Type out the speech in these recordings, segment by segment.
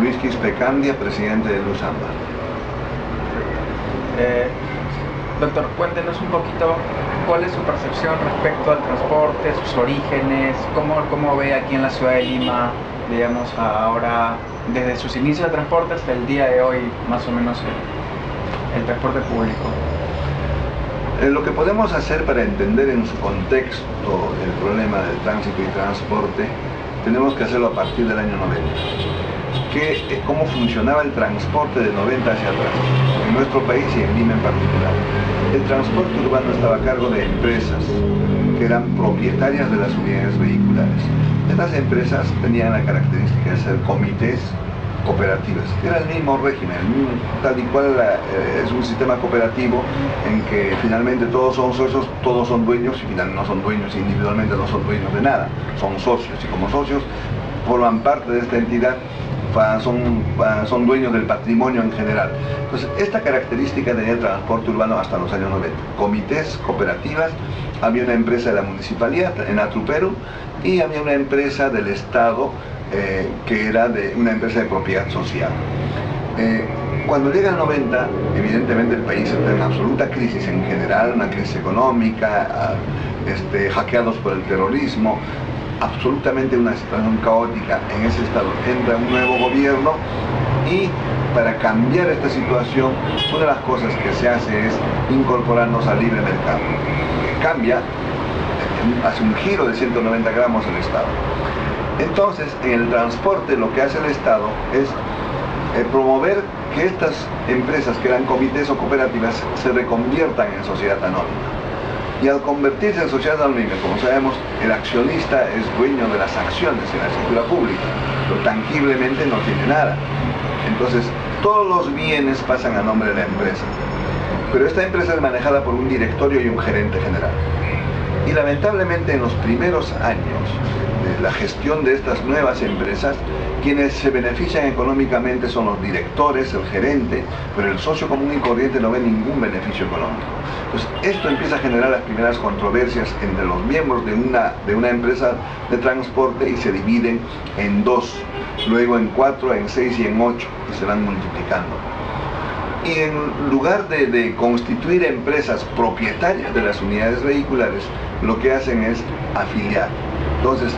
Luis Quispe Candia, presidente de Luz Ámbar. Doctor, cuéntenos un poquito cuál es su percepción respecto al transporte, sus orígenes, cómo ve aquí en la ciudad de Lima, digamos, ahora, desde sus inicios de transporte hasta el día de hoy, más o menos, el transporte público. Lo que podemos hacer para entender en su contexto el problema del tránsito y transporte, tenemos que hacerlo a partir del año 90. Cómo funcionaba el transporte de 90 hacia atrás, en nuestro país y en Lima en particular. El transporte urbano estaba a cargo de empresas que eran propietarias de las unidades vehiculares. Estas empresas tenían la característica de ser comités cooperativas. Era el mismo régimen, tal y cual es un sistema cooperativo en que finalmente todos son socios, todos son dueños y finalmente no son dueños, individualmente no son dueños de nada, son socios y como socios forman parte de esta entidad, son dueños del patrimonio en general. Entonces, esta característica tenía el transporte urbano hasta los años 90. Comités, cooperativas, había una empresa de la municipalidad en Atruperu y había una empresa del Estado que era una empresa de propiedad social. Cuando llega el 90, evidentemente el país está en absoluta crisis en general, una crisis económica, hackeados por el terrorismo, absolutamente una situación caótica en ese estado. Entra un nuevo gobierno y para cambiar esta situación, una de las cosas que se hace es incorporarnos al libre mercado. Cambia, hace un giro de 190 grados el Estado. Entonces, en el transporte lo que hace el Estado es promover que estas empresas que eran comités o cooperativas se reconviertan en sociedad anónima. Y al convertirse en sociedad anónima, como sabemos, el accionista es dueño de las acciones en la escritura pública, pero tangiblemente no tiene nada. Entonces, todos los bienes pasan a nombre de la empresa. Pero esta empresa es manejada por un directorio y un gerente general. Y lamentablemente en los primeros años de la gestión de estas nuevas empresas, quienes se benefician económicamente son los directores, el gerente, pero el socio común y corriente no ve ningún beneficio económico. Entonces, esto empieza a generar las primeras controversias entre los miembros de una empresa de transporte y se dividen en dos, luego en 4, en 6 y en 8, y se van multiplicando. Y en lugar de constituir empresas propietarias de las unidades vehiculares, lo que hacen es afiliar. Entonces,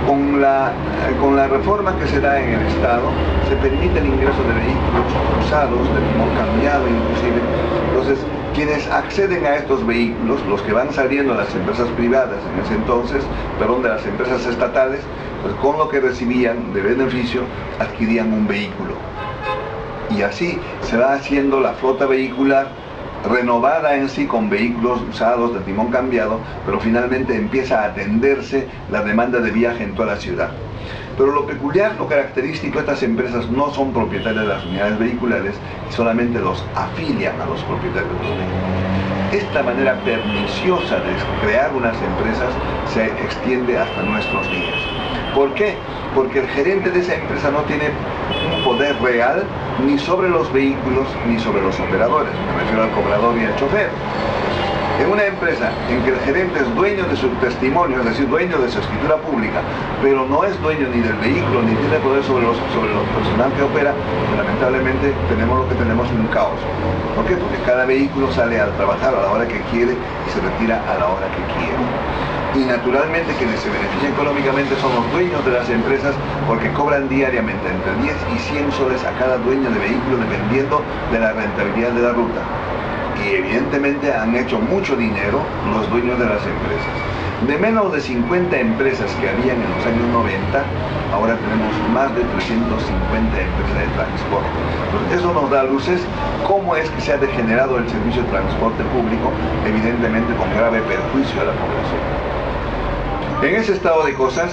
con la reforma que se da en el Estado, se permite el ingreso de vehículos usados, de timón cambiado inclusive. Entonces, quienes acceden a estos vehículos, los que van saliendo de las empresas privadas en ese entonces, perdón, de las empresas estatales, pues con lo que recibían de beneficio, adquirían un vehículo. Y así se va haciendo la flota vehicular renovada en sí con vehículos usados de timón cambiado, pero finalmente empieza a atenderse la demanda de viaje en toda la ciudad. Pero lo peculiar, lo característico, estas empresas no son propietarias de las unidades vehiculares y solamente los afilian a los propietarios de los vehículos. Esta manera perniciosa de crear unas empresas se extiende hasta nuestros días. ¿Por qué? Porque el gerente de esa empresa no tiene un poder real ni sobre los vehículos ni sobre los operadores, me refiero al cobrador y al chofer. En una empresa en que el gerente es dueño de su testimonio, es decir, dueño de su escritura pública, pero no es dueño ni del vehículo ni tiene poder sobre los personal que opera, pues lamentablemente tenemos lo que tenemos, un caos. ¿Por qué? Porque cada vehículo sale a trabajar a la hora que quiere y se retira a la hora que quiere. Y naturalmente quienes se benefician económicamente son los dueños de las empresas porque cobran diariamente entre 10 y 100 soles a cada dueño de vehículo dependiendo de la rentabilidad de la ruta. Y evidentemente han hecho mucho dinero los dueños de las empresas. De menos de 50 empresas que habían en los años 90, ahora tenemos más de 350 empresas de transporte. Entonces, eso nos da luces cómo es que se ha degenerado el servicio de transporte público, evidentemente con grave perjuicio a la población. En ese estado de cosas,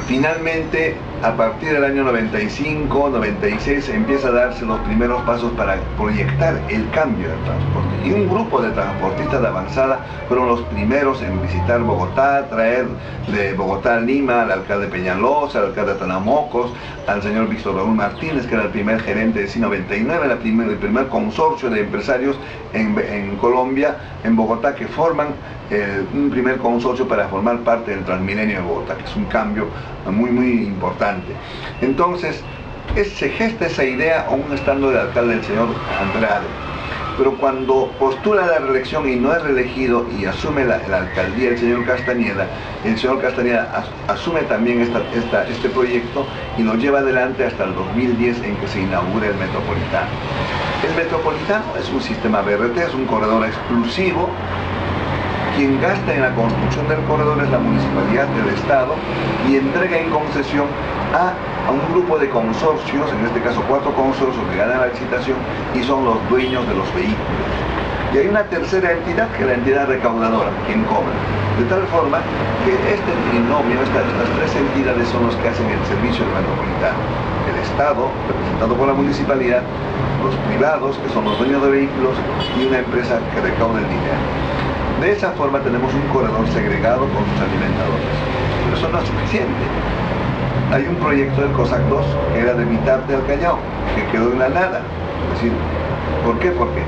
finalmente, a partir del año 95, 96, empieza a darse los primeros pasos para proyectar el cambio del transporte. Y un grupo de transportistas de avanzada fueron los primeros en visitar Bogotá, traer de Bogotá a Lima al alcalde Peñalosa, al alcalde Tanamocos, al señor Víctor Raúl Martínez, que era el primer gerente de C99, el primer consorcio de empresarios en Colombia, en Bogotá, que forman un primer consorcio para formar parte del Transmilenio de Bogotá, que es un cambio muy, muy importante. adelante. Entonces, se gesta esa idea aún estando de alcalde el señor Andrade. Pero cuando postula la reelección y no es reelegido y asume la alcaldía el señor Castañeda asume también este proyecto y lo lleva adelante hasta el 2010 en que se inaugura el Metropolitano. El Metropolitano es un sistema BRT, es un corredor exclusivo. Quien gasta en la construcción del corredor es la Municipalidad del Estado y entrega en concesión a un grupo de consorcios, en este caso 4 consorcios que ganan la licitación y son los dueños de los vehículos. Y hay una tercera entidad que es la entidad recaudadora, quien cobra. De tal forma que este trinomio, estas 3 entidades son los que hacen el servicio del metropolitano. El Estado, representado por la municipalidad, los privados, que son los dueños de vehículos, y una empresa que recauda el dinero. De esa forma tenemos un corredor segregado con sus alimentadores. Pero eso no es suficiente. Hay un proyecto del COSAC 2 que era de Vitarte al Callao, que quedó en la nada. Es decir, ¿por qué? Porque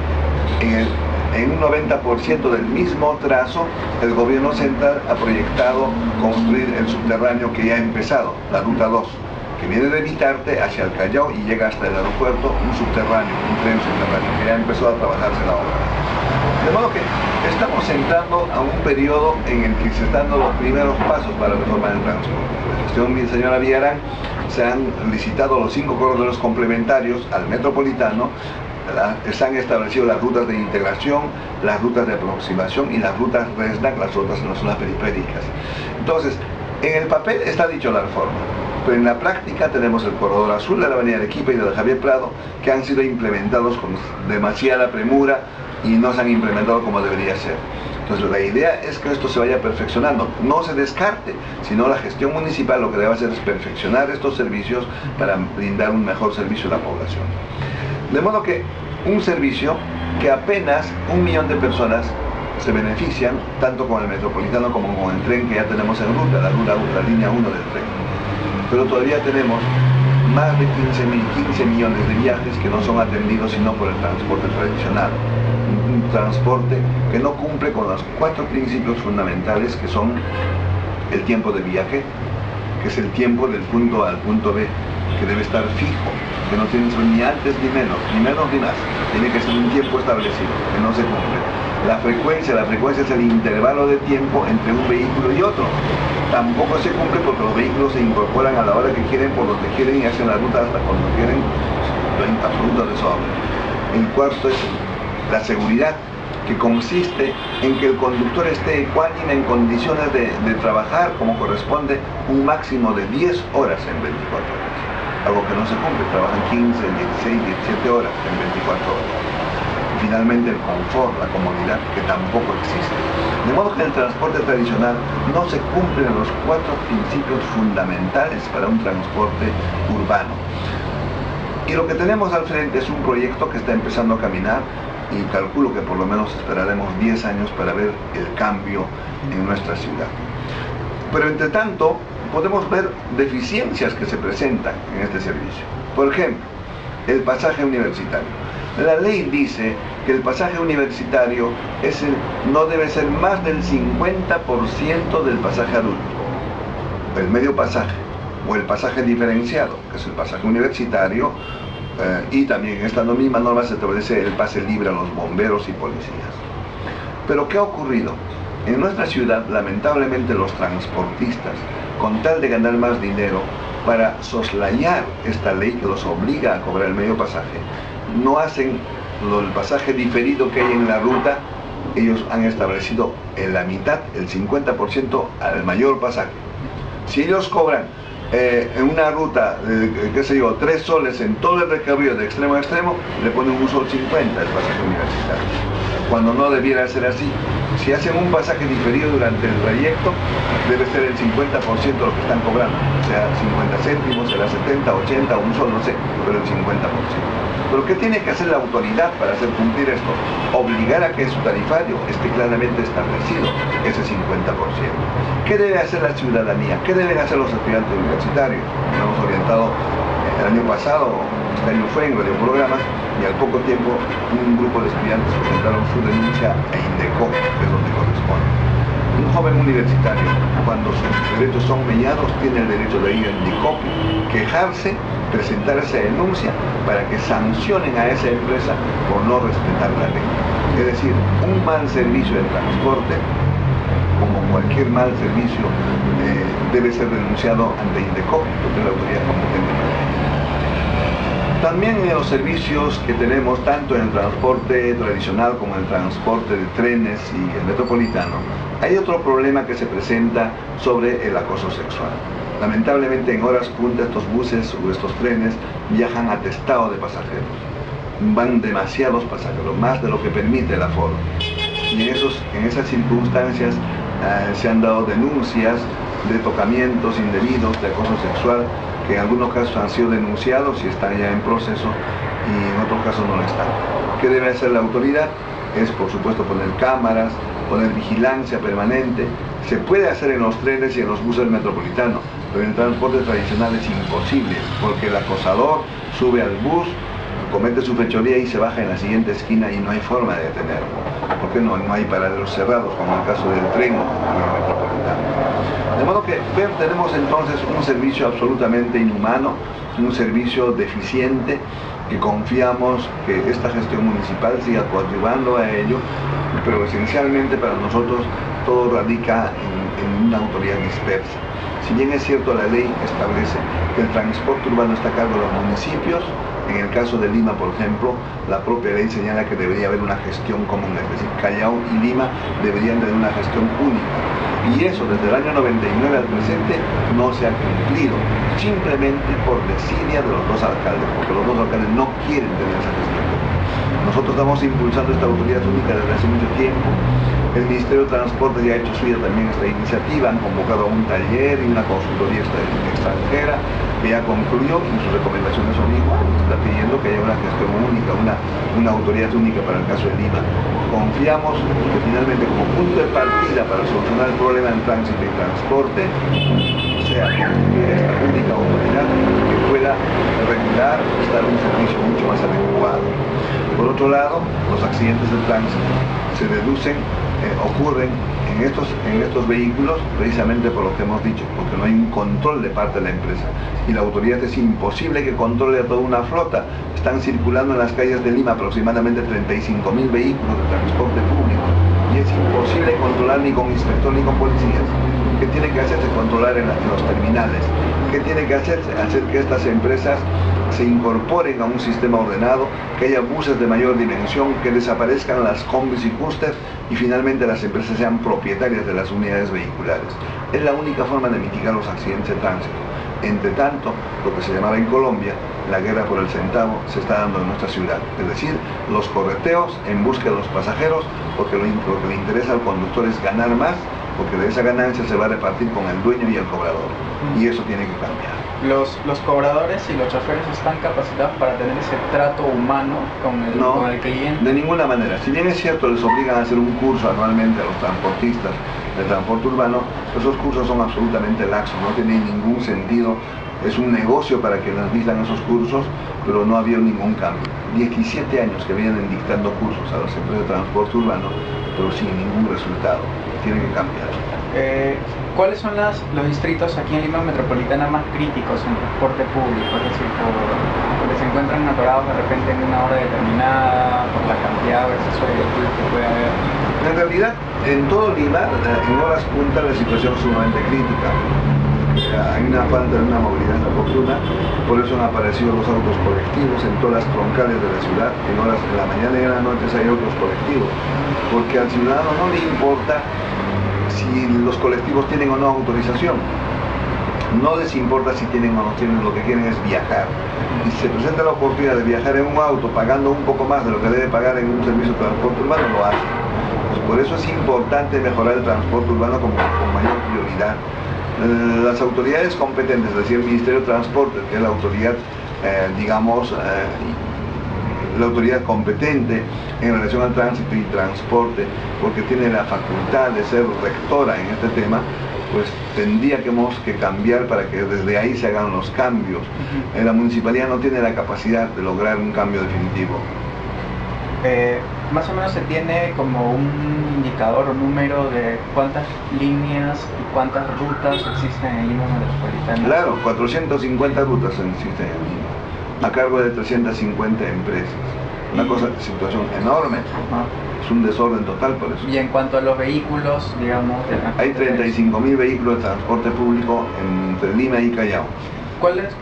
en un 90% del mismo trazo, el gobierno central ha proyectado construir el subterráneo que ya ha empezado, la Ruta 2, que viene de Vitarte hacia el Callao y llega hasta el aeropuerto, un subterráneo, un tren subterráneo, que ya empezó a trabajarse la obra. De modo que estamos entrando a un periodo en el que se están dando los primeros pasos para reformar el transporte. En la gestión de la señora Villarán se han licitado los 5 corredores complementarios al metropolitano, se han establecido las rutas de integración, las rutas de aproximación y las rutas RESNAC, las rutas en las zonas periféricas. Entonces, en el papel está dicho la reforma, pero en la práctica tenemos el corredor azul de la avenida Arequipa y de la Javier Prado, que han sido implementados con demasiada premura y no se han implementado como debería ser. Entonces la idea es que esto se vaya perfeccionando, no se descarte, sino la gestión municipal lo que debe hacer es perfeccionar estos servicios para brindar un mejor servicio a la población. De modo que un servicio que apenas 1 millón de personas se benefician, tanto con el metropolitano como con el tren que ya tenemos en ruta, la línea 1 del tren. Pero todavía tenemos más de 15 millones de viajes que no son atendidos sino por el transporte tradicional. Un transporte que no cumple con los 4 principios fundamentales que son el tiempo de viaje, que es el tiempo del punto A al punto B, que debe estar fijo, que no tiene que ser ni antes ni menos ni más, tiene que ser un tiempo establecido, que no se cumple. La frecuencia es el intervalo de tiempo entre un vehículo y otro. Tampoco se cumple porque los vehículos se incorporan a la hora que quieren, por donde quieren y hacen la ruta hasta cuando quieren, en absoluto desorden. El cuarto es la seguridad, que consiste en que el conductor esté ecuánime en condiciones de trabajar como corresponde un máximo de 10 horas en 24 horas. Algo que no se cumple, trabajan 15, 16, 17 horas en 24 horas. Y finalmente el confort, la comodidad, que tampoco existe. De modo que en el transporte tradicional no se cumplen los 4 principios fundamentales para un transporte urbano. Y lo que tenemos al frente es un proyecto que está empezando a caminar y calculo que por lo menos esperaremos 10 años para ver el cambio en nuestra ciudad. Pero entre tanto, podemos ver deficiencias que se presentan en este servicio. Por ejemplo, el pasaje universitario. La ley dice que el pasaje universitario no debe ser más del 50% del pasaje adulto, el medio pasaje, o el pasaje diferenciado, que es el pasaje universitario, y también en esta misma norma se establece el pase libre a los bomberos y policías. Pero ¿qué ha ocurrido? En nuestra ciudad, lamentablemente, los transportistas, con tal de ganar más dinero, para soslayar esta ley que los obliga a cobrar el medio pasaje, no hacen el pasaje diferido que hay en la ruta. Ellos han establecido en la mitad, el 50% al mayor pasaje. Si ellos cobran en una ruta, qué sé yo, 3 soles en todo el recorrido de extremo a extremo, le ponen 1,50 sol el pasaje universitario, cuando no debiera ser así. Si hacen un pasaje diferido durante el trayecto, debe ser el 50% de lo que están cobrando, o sea, 50 céntimos, será 70, 80, 1 sol, no sé, pero el 50%. Pero ¿qué tiene que hacer la autoridad para hacer cumplir esto? Obligar a que su tarifario esté claramente establecido, ese 50%. ¿Qué debe hacer la ciudadanía? ¿Qué deben hacer los estudiantes universitarios? Nos hemos orientado el año pasado, este año fue en radioprogramas, y al poco tiempo un grupo de estudiantes presentaron su denuncia a INDECO, que es donde corresponde. Un joven universitario, cuando sus derechos son mellados, tiene el derecho de ir al DICOP, quejarse, presentar esa denuncia para que sancionen a esa empresa por no respetar la ley. Es decir, un mal servicio de transporte, como cualquier mal servicio, debe ser denunciado ante INDECOP, porque es la autoridad competente para ello. También en los servicios que tenemos, tanto en el transporte tradicional como en el transporte de trenes y el metropolitano, hay otro problema que se presenta sobre el acoso sexual. Lamentablemente en horas punta estos buses o estos trenes viajan atestados de pasajeros. Van demasiados pasajeros, más de lo que permite el aforo. Y en esas circunstancias se han dado denuncias de tocamientos indebidos, de acoso sexual, que en algunos casos han sido denunciados y están ya en proceso, y en otros casos no lo están. ¿Qué debe hacer la autoridad? Es, por supuesto, poner cámaras, poner vigilancia permanente. Se puede hacer en los trenes y en los buses metropolitanos, pero en el transporte tradicional es imposible, porque el acosador sube al bus, comete su fechoría y se baja en la siguiente esquina y no hay forma de detenerlo. Porque no hay paraderos cerrados, como en el caso del tren o del metropolitano. De modo que tenemos entonces un servicio absolutamente inhumano, un servicio deficiente, que confiamos que esta gestión municipal siga coadyuvando a ello, pero esencialmente para nosotros todo radica en una autoridad dispersa. Si bien es cierto, la ley establece que el transporte urbano está a cargo de los municipios, en el caso de Lima, por ejemplo, la propia ley señala que debería haber una gestión común, es decir, Callao y Lima deberían tener una gestión única. Y eso desde el año 99 al presente no se ha cumplido, simplemente por desidia de los dos alcaldes, porque los dos alcaldes no quieren tener esa gestión. Nosotros estamos impulsando esta autoridad única desde hace mucho tiempo. El Ministerio de Transporte ya ha hecho suya también esta iniciativa, han convocado un taller y una consultoría extranjera que ya concluyó y sus recomendaciones son iguales. Está pidiendo que haya una gestión única, una autoridad única para el caso de Lima. Confiamos que finalmente, como punto de partida para solucionar el problema del tránsito y transporte, sea esta única autoridad que pueda regular, prestar un servicio mucho más adecuado. Por otro lado, los accidentes de tránsito se deducen, ocurren en estos vehículos precisamente por lo que hemos dicho, porque no hay un control de parte de la empresa y la autoridad es imposible que controle a toda una flota. Están circulando en las calles de Lima aproximadamente 35.000 vehículos de transporte público y es imposible controlar ni con inspector ni con policías. ¿Qué tiene que hacerse? Controlar en los terminales. ¿Qué tiene que hacerse? Hacer que estas empresas se incorporen a un sistema ordenado, que haya buses de mayor dimensión, que desaparezcan las combis y clústeres y finalmente las empresas sean propietarias de las unidades vehiculares. Es la única forma de mitigar los accidentes de tránsito. Entre tanto, lo que se llamaba en Colombia la guerra por el centavo se está dando en nuestra ciudad, es decir, los correteos en busca de los pasajeros, porque lo que le interesa al conductor es ganar más, porque de esa ganancia se va a repartir con el dueño y el cobrador, y eso tiene que cambiar. ¿Los cobradores y los choferes están capacitados para tener ese trato humano con el cliente? De ninguna manera. Si bien es cierto, les obligan a hacer un curso anualmente a los transportistas de transporte urbano, esos cursos son absolutamente laxos, no tienen ningún sentido. Es un negocio para quienes dictan esos cursos, pero no había ningún cambio. 17 años que vienen dictando cursos a las empresas de transporte urbano, pero sin ningún resultado. Tiene que cambiar. ¿Cuáles son los distritos aquí en Lima Metropolitana más críticos en transporte público? Es decir, porque se encuentran atorados de repente en una hora determinada, por la cantidad de exceso de vehículos que puede haber. En realidad, en todo Lima, en horas punta, la situación es sumamente crítica. Hay una falta de una movilidad oportuna, por eso han aparecido los autos colectivos en todas las troncales de la ciudad. En horas de la mañana y en las noches hay autos colectivos, porque al ciudadano no le importa si los colectivos tienen o no autorización. No les importa si tienen o no tienen, lo que quieren es viajar. Y si se presenta la oportunidad de viajar en un auto pagando un poco más de lo que debe pagar en un servicio de transporte urbano, lo hacen. Pues por eso es importante mejorar el transporte urbano con mayor prioridad. Las autoridades competentes, es decir, el Ministerio de Transporte, que es la autoridad, la autoridad competente en relación al tránsito y transporte, porque tiene la facultad de ser rectora en este tema, pues tendríamos que cambiar para que desde ahí se hagan los cambios. La municipalidad no tiene la capacidad de lograr un cambio definitivo. Más o menos se tiene como un indicador o número de cuántas líneas y cuántas rutas existen en Lima Metropolitana. Claro, 450 rutas existen en Lima, a cargo de 350 empresas. Una situación enorme. Ajá. Es un desorden total por eso. Y en cuanto a los vehículos, digamos... Hay 35.000 vehículos de transporte público entre Lima y Callao.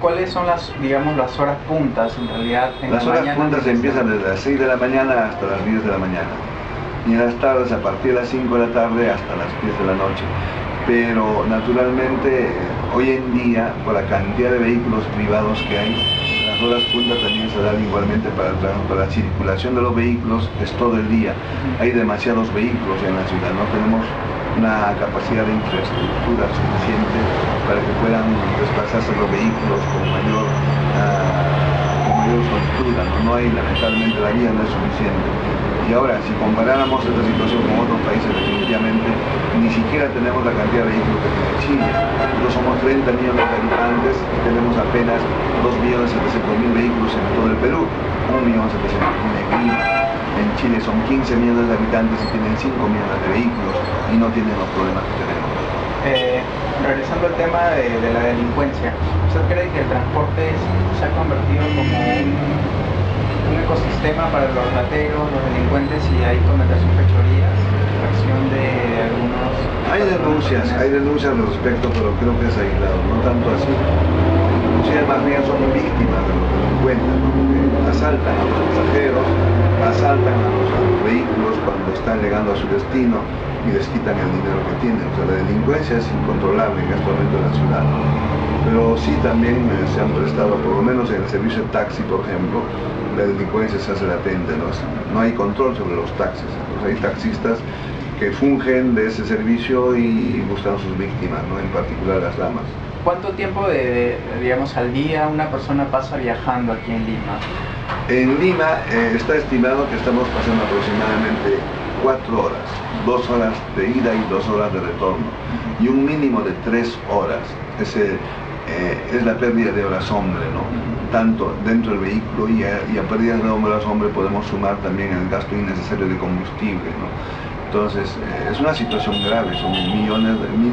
¿Cuáles son las, digamos, las horas puntas en realidad? Las horas puntas empiezan desde las 6 de la mañana hasta las 10 de la mañana. Y en las tardes a partir de las 5 de la tarde hasta las 10 de la noche. Pero naturalmente hoy en día, por la cantidad de vehículos privados que hay, las horas puntas también se dan igualmente para la circulación de los vehículos, es todo el día. Hay demasiados vehículos en la ciudad, no tenemos una capacidad de infraestructura suficiente para que puedan desplazarse los vehículos con mayor soltura, ¿no? Hay, lamentablemente la vía no es suficiente. Y ahora, si comparáramos esta situación con otros países, definitivamente ni siquiera tenemos la cantidad de vehículos que tiene Chile. Nosotros somos 30 millones de habitantes y tenemos apenas 2.700.000 vehículos en todo el Perú, 1.700.000 en Lima. En Chile son 15 millones de habitantes y tienen 5 millones de vehículos y no tienen los problemas que tenemos. Regresando al tema de la delincuencia, ¿usted cree que el transporte se ha convertido como un ecosistema para los rateros, los delincuentes y ahí cometer sus fechorías? Acción de algunos... Hay denuncias al respecto, pero creo que es aislado, no tanto así. Inclusive más bien son víctimas de los delincuentes, ¿no? Porque asaltan a los pasajeros, asaltan a los vehículos cuando están llegando a su destino y les quitan el dinero que tienen. O sea, la delincuencia es incontrolable en este momento en la ciudad. Pero sí también se han prestado, por lo menos en el servicio de taxi, por ejemplo, la delincuencia se hace latente, ¿no? No hay control sobre los taxis. Entonces hay taxistas que fungen de ese servicio y buscan a sus víctimas, ¿no? En particular las damas. ¿Cuánto tiempo digamos, al día una persona pasa viajando aquí en Lima? En Lima está estimado que estamos pasando aproximadamente 4 horas, 2 horas de ida y 2 horas de retorno, y un mínimo de 3 horas. Es la pérdida de horas hombre, ¿no? Tanto dentro del vehículo y a pérdidas de horas hombre podemos sumar también el gasto innecesario de combustible, ¿no? Entonces, es una situación grave, son mil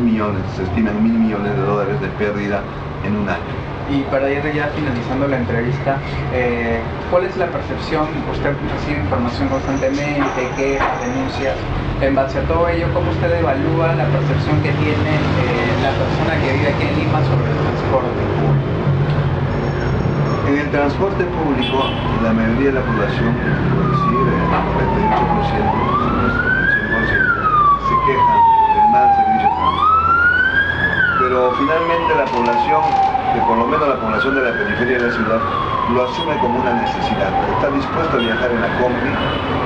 millones, se estiman $1.000 millones de pérdida en un año. Y para ir ya finalizando la entrevista, ¿cuál es la percepción? Usted recibe información constantemente, quejas, denuncias. En base a todo ello, ¿cómo usted evalúa la percepción que tiene la persona que vive aquí en Lima sobre el transporte público? En el transporte público, la mayoría de la población, por decir el 98%, se quejan del mal servicio de transporte. Pero finalmente la población, que por lo menos la población de la periferia de la ciudad, lo asume como una necesidad. Está dispuesto a viajar en la combi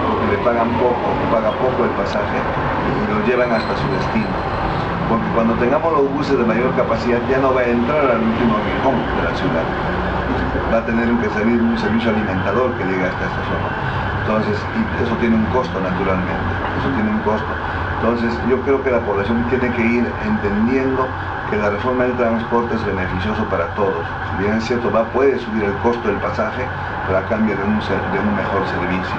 porque le paga poco el pasaje y lo llevan hasta su destino. Porque cuando tengamos los buses de mayor capacidad ya no va a entrar al último rincón de la ciudad. Va a tener que salir un servicio alimentador que llegue hasta esta zona. Entonces, y eso tiene un costo naturalmente, eso tiene un costo. Entonces, yo creo que la población tiene que ir entendiendo que la reforma del transporte es beneficioso para todos. Si bien es cierto, puede subir el costo del pasaje, pero a cambio de un mejor servicio.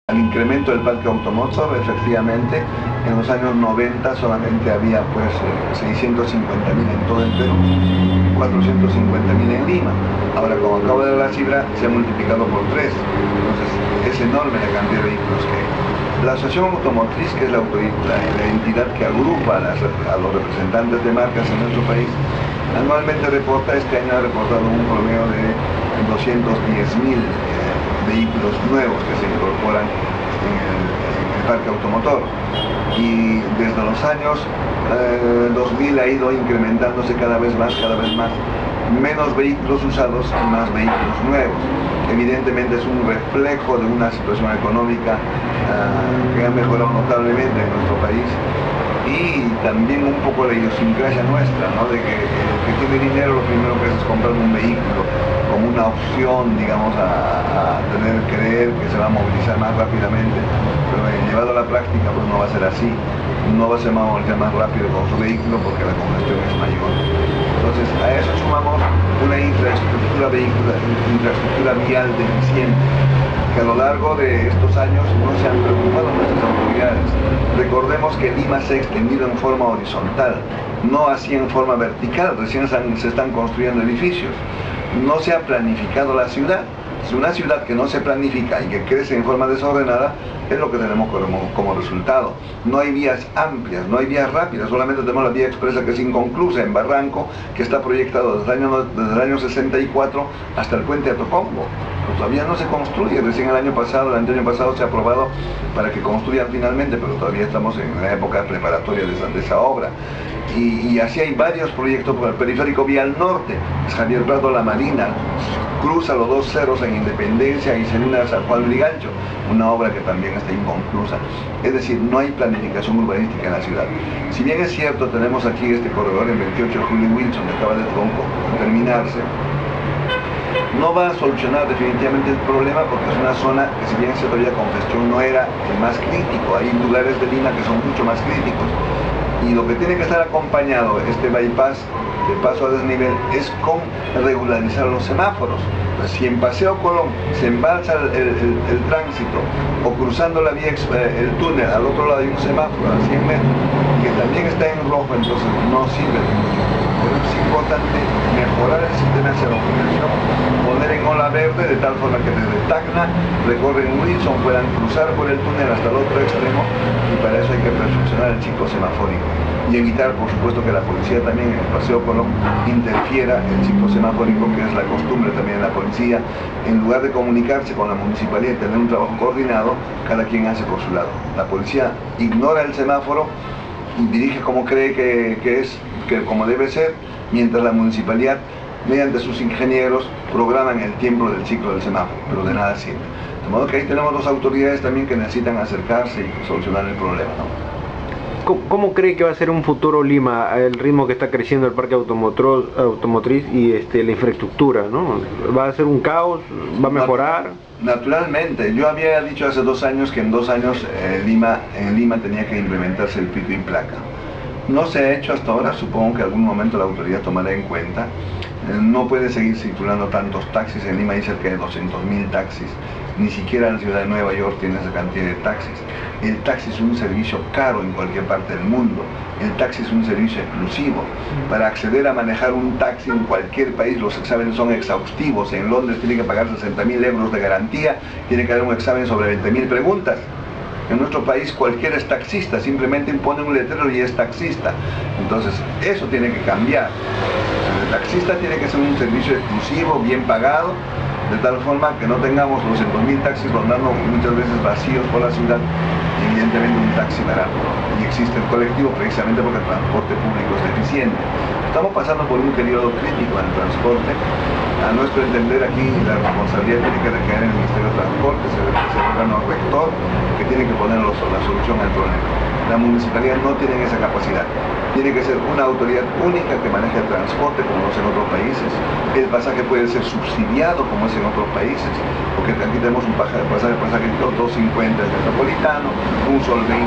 Al incremento del parque automotor, efectivamente, en los años 90 solamente había 650.000 en todo el Perú, 450.000 en Lima. Ahora, como acabo de dar la cifra, se ha multiplicado por 3. Entonces, es enorme la cantidad de vehículos que hay. La Asociación Automotriz, que es la entidad que agrupa a los representantes de marcas en nuestro país, anualmente este año ha reportado un promedio de 210.000 vehículos nuevos que se incorporan en el parque automotor, y desde los años 2000 ha ido incrementándose cada vez más, menos vehículos usados y más vehículos nuevos. Evidentemente es un reflejo de una situación económica que ha mejorado notablemente en nuestro país, y también un poco la idiosincrasia nuestra, ¿no? De que el que tiene dinero lo primero que hace es comprar un vehículo como una opción, digamos, a creer que se va a movilizar más rápidamente, pero llevado a la práctica pues no va a ser así. no va a ser más rápido con su vehículo porque la congestión es mayor. Entonces a eso sumamos una infraestructura vial deficiente, que a lo largo de estos años no se han preocupado nuestras autoridades. Recordemos que Lima se ha extendido en forma horizontal, no así en forma vertical, recién se están construyendo edificios. No se ha planificado la ciudad. Si una ciudad que no se planifica y que crece en forma desordenada, es lo que tenemos como resultado. No hay vías amplias, no hay vías rápidas, solamente tenemos la vía expresa que es inconclusa en Barranco, que está proyectado desde el año 64 hasta el puente Atocombo. Todavía no se construye, recién el año pasado se ha aprobado para que construyan finalmente, pero todavía estamos en la época preparatoria de esa obra. Y así hay varios proyectos por el periférico vial norte, es Javier Prado La Marina, cruza los dos cerros en Independencia y se une a San Juan Lurigancho, una obra que también está inconclusa. Es decir, no hay planificación urbanística en la ciudad. Si bien es cierto, tenemos aquí este corredor en 28 de Julio y Wilson, que acaba de terminarse, no va a solucionar definitivamente el problema porque es una zona que, si bien se todavía congestión, no era el más crítico. Hay lugares de Lima que son mucho más críticos. Y lo que tiene que estar acompañado este bypass de paso a desnivel es con regularizar los semáforos. Pues si en Paseo Colón se embalsa el tránsito o cruzando la vía, el túnel, al otro lado hay un semáforo a 100 metros que también está en rojo, entonces no sirve de mucho. Pero es importante mejorar el sistema de señalización, poner en ola verde de tal forma que desde Tacna recorren Wilson, puedan cruzar por el túnel hasta el otro extremo, y para eso hay que perfeccionar el ciclo semafórico y evitar, por supuesto, que la policía también en el Paseo Colón interfiera en el ciclo semafórico, que es la costumbre también de la policía. En lugar de comunicarse con la municipalidad y tener un trabajo coordinado, cada quien hace por su lado. La policía ignora el semáforo y dirige como cree que como debe ser, mientras la municipalidad, mediante sus ingenieros, programan el tiempo del ciclo del semáforo, pero de nada sirve. De modo que ahí tenemos dos autoridades también que necesitan acercarse y solucionar el problema, ¿no? ¿Cómo cree que va a ser un futuro Lima, el ritmo que está creciendo el parque automotriz y la infraestructura, ¿no? ¿Va a ser un caos? ¿Va a mejorar? Naturalmente. Yo había dicho hace 2 años que en 2 años en Lima tenía que implementarse el pico y placa. No se ha hecho hasta ahora, supongo que en algún momento la autoridad tomará en cuenta. No puede seguir circulando tantos taxis, en Lima hay cerca de 200.000 taxis, ni siquiera en la ciudad de Nueva York tiene esa cantidad de taxis. El taxi es un servicio caro en cualquier parte del mundo, el taxi es un servicio exclusivo. Para acceder a manejar un taxi en cualquier país los exámenes son exhaustivos. En Londres tiene que pagar 60.000 euros de garantía, tiene que dar un examen sobre 20.000 preguntas. En nuestro país cualquiera es taxista, simplemente impone un letrero y es taxista. Entonces eso tiene que cambiar. El taxista tiene que ser un servicio exclusivo, bien pagado, de tal forma que no tengamos 200.000 taxis rondando muchas veces vacíos por la ciudad y evidentemente un taxi barato. Y existe el colectivo precisamente porque el transporte público es deficiente. Estamos pasando por un periodo crítico en el transporte. A nuestro entender, aquí la responsabilidad tiene que recaer en el Ministerio de Transporte, es el órgano rector que tiene que poner la solución al problema. La municipalidad no tiene esa capacidad. Tiene que ser una autoridad única que maneje el transporte como es en otros países. El pasaje puede ser subsidiado como es en otros países, porque aquí tenemos un pasaje de 2.50 del Metropolitano, un sol 20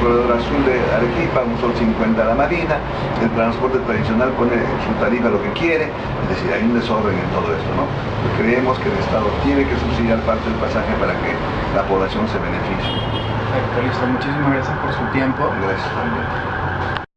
corredor azul de Arequipa, un sol 50 a la Marina. El transporte tradicional pone su tarifa lo que quiere, es decir, hay un desorden en todo esto, ¿no? Creemos que el Estado tiene que subsidiar parte del pasaje para que la población se beneficie. Perfecto, listo. Muchísimas gracias por su tiempo. Gracias también.